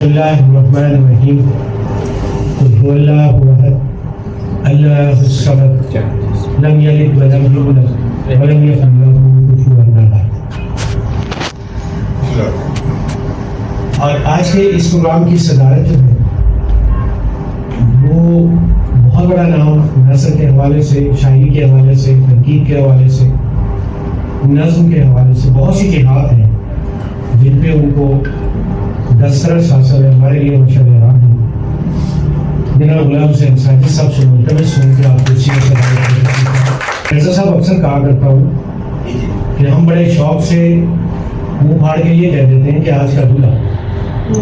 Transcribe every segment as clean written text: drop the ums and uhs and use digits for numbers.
اللہ الرحمن الرحیم قل هو اللہ احد اللہ الصمد لم یلد ولم یولد ولم یکن له کفوا احد۔ اور آج کے اس پروگرام کی صدارت جو ہے وہ بہت بڑا نام نثر کے حوالے سے، شاعری کے حوالے سے، تنقید کے حوالے سے، نظم کے حوالے سے بہت سی جہات ہیں جن پہ ان کو دسترس حاصل ہے۔ ہمارے لیے مشرف رام ہیں جناب غلام حسین ساجد صاحب سے ملتمس ہوں کہ آپ کرسی میں صدارت کریں۔ مرزا صاحب اکثر کہا کرتا ہوں کہ ہم بڑے شوق سے منہ پھاڑ کے یہ کہہ دیتے ہیں کہ آج کا دلہا،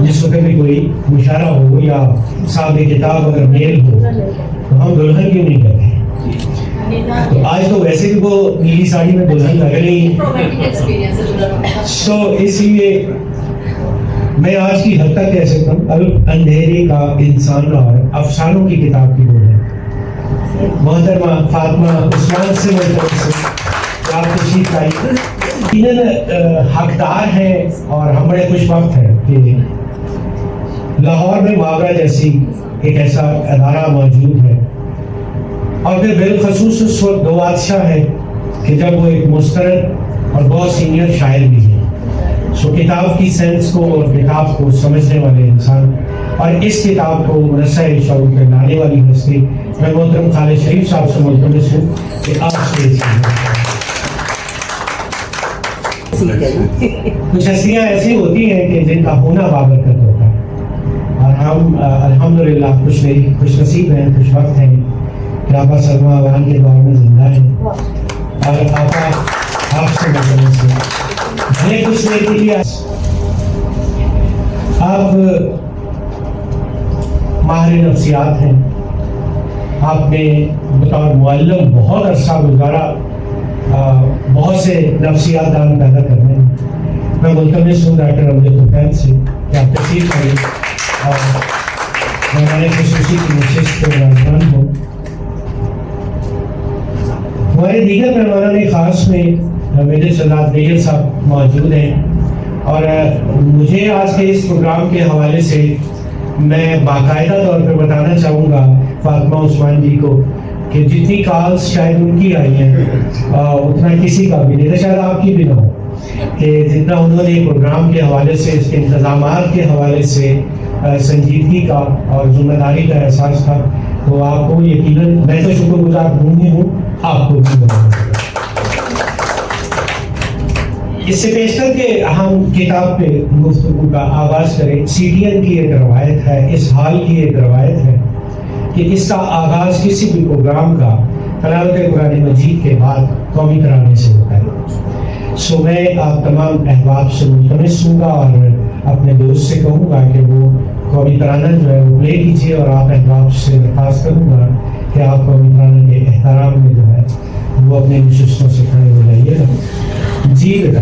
جس وقت بھی کوئی مشاعرہ ہو یا صاحب کتاب اگر میل ہو تو ہم دلہن کیوں نہیں کہتے ہیں؟ تو آج تو ویسے بھی وہ نیلی ساڑی میں دلہن لگ رہی ہیں، سو اس لیے میں آج کی حد تک کہہ سکتا ہوں الف اندھیرے کا انسان رہا ہے، افسانوں کی کتاب کی وہ ہے۔ محترمہ فاطمہ عثمان سے ملتمس ہوں کہ آپ تشریف لائی۔ یقیناً حقدار ہیں اور ہم بڑے خوش وقت ہیں کہ لاہور میں محاورہ جیسی ایک ایسا ادارہ موجود ہے، اور پھر بالخصوص اس وقت دو بادشاہ ہے کہ جب وہ ایک مسترد اور بہت سینئر شاعر بھی ہے، سو کتاب کی سینس کو اور کتاب کو سمجھنے والے انسان اور اس کتاب کو رسۂ شعور پہ لانے والی ہستی میں محترم خالد شریف صاحب سے ملتمس ہوں کہ آپ اسٹیج پر۔ کچھ ہستیاں ایسی ہوتی ہیں کہ جن کا ہونا بابرکت ہوتا ہے، اور ہم الحمدللہ خوش نصیب ہیں، خوش وقت ہیں کہ آپا سلمہ اوان کے دور میں زندہ ہیں، اور آپا آپ سے ملتمس ہیں۔ میں کچھ نہیں کیا، آپ ماہر نفسیات ہیں، آپ نے بطور معلم بہت عرصہ گزارا، بہت سے نفسیات دان پیدا کرنے ہیں۔ میں ملتمس ہوں ڈاکٹر امجد طفیل سے کہ آپ تشریف کریں اور ہمارے خصوصی کی نشست کے میزبان ہوں۔ ہمارے دیگر مہمانان خاص میں میجر سردار بیگل صاحب موجود ہیں، اور مجھے آج کے اس پروگرام کے حوالے سے میں باقاعدہ طور پر بتانا چاہوں گا فاطمہ عثمان جی کو کہ جتنی کالز شاید ان کی آئی ہیں اتنا کسی کا بھی نہیں، شاید آپ کی بھی نہ ہو، کہ جتنا انہوں نے پروگرام کے حوالے سے، اس کے انتظامات کے حوالے سے سنجیدگی کا اور ذمہ داری کا احساس تھا، تو آپ کو یقیناً میں تو شکر گزار ہوں آپ کو بھی بتاؤں۔ اس سے پیشتر کے اہم کتاب پہ گفتگو کا آغاز کریں، سی ٹی این کی ایک روایت ہے، اس حال کی ایک روایت ہے کہ اس کا آغاز کسی بھی پروگرام کا تلاوت قرآن مجید کے بعد قومی ترانے سے ہوتا ہے۔ سو میں آپ تمام احباب سے ملتمس ہوں گا اور اپنے دوست سے کہوں گا کہ وہ قومی ترانہ جو ہے وہ پلے کیجیے، اور آپ احباب سے درخواست کروں گا کہ آپ قومی ترانہ کے احترام میں جو ہے وہ اپنے نشستوں سے کھڑے ہو جائیے گا۔ جی بیٹا